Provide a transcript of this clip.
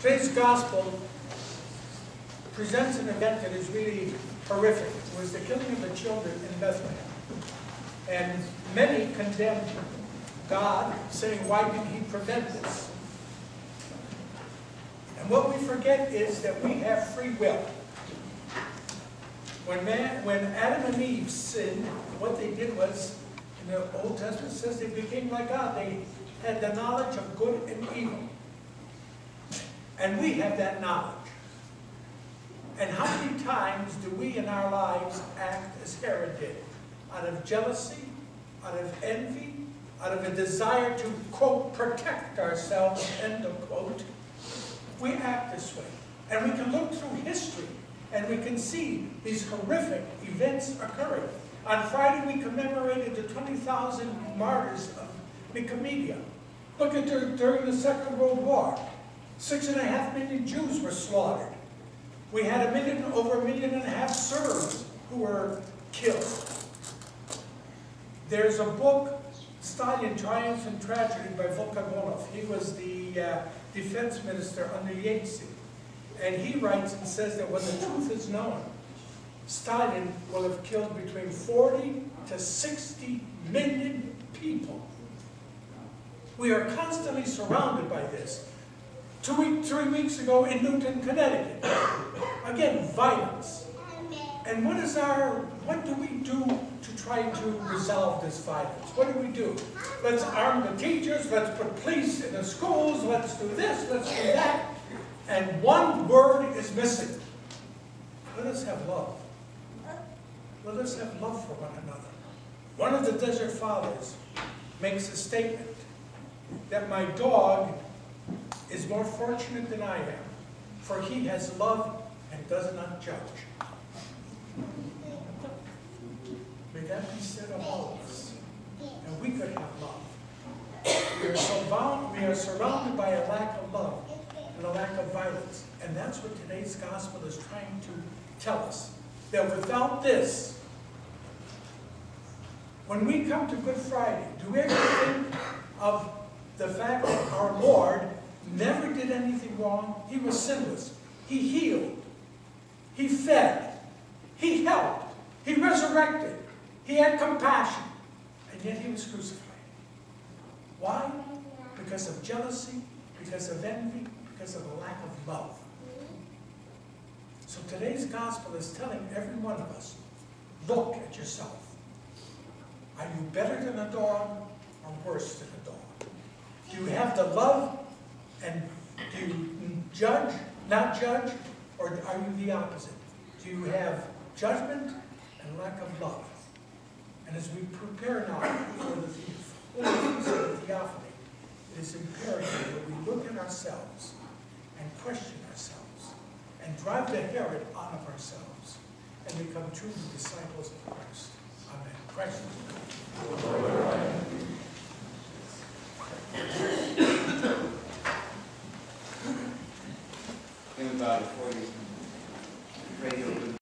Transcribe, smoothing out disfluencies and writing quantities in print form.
Today's gospel presents an event that is really horrific. It was the killing of the children in Bethlehem. And many condemned God, saying, why did he prevent this? And what we forget is that we have free will. When Adam and Eve sinned, what they did was, in the Old Testament says they became like God. They had the knowledge of good and evil. And we have that knowledge. And how many times do we in our lives act as Herod did? Out of jealousy, out of envy, out of a desire to, quote, protect ourselves, end of quote. We act this way. And we can look through history and we can see these horrific events occurring. On Friday we commemorated the 20,000 martyrs of Nicomedia. Look at during the Second World War. 6.5 million Jews were slaughtered. We had over 1.5 million Serbs who were killed. There's a book, Stalin, Triumph and Tragedy by Volkagonov. He was the defense minister under Yeltsin. And he writes and says that when the truth is known, Stalin will have killed between 40 to 60 million people. We are constantly surrounded by this. 3 weeks ago in Newton, Connecticut, again, violence. And what do we do to try to resolve this violence? What do? Let's arm the teachers, let's put police in the schools, let's do this, let's do that. And one word is missing. Let us have love. Let us have love for one another. One of the Desert Fathers makes a statement that my dog is more fortunate than I am, for he has love and does not judge. May that be said of all of us. And we could have love. We are surrounded by a lack of love and a lack of violence. And that's what today's gospel is trying to tell us. That without this, when we come to Good Friday, do we ever think of the fact that our Lord never did anything wrong? He was sinless. He healed. He fed. He helped. He resurrected. He had compassion. And yet he was crucified. Why? Because of jealousy, because of envy, because of a lack of love. So today's gospel is telling every one of us, look at yourself. Are you better than a dog or worse than a dog? Do you have the love and do you judge, not judge, or are you the opposite? Do you have judgment and lack of love? And as we prepare now for the feast of the Theophany, it is imperative that we look at ourselves and question ourselves and drive the Herod out of ourselves and become true disciples of Christ. Amen. Christ.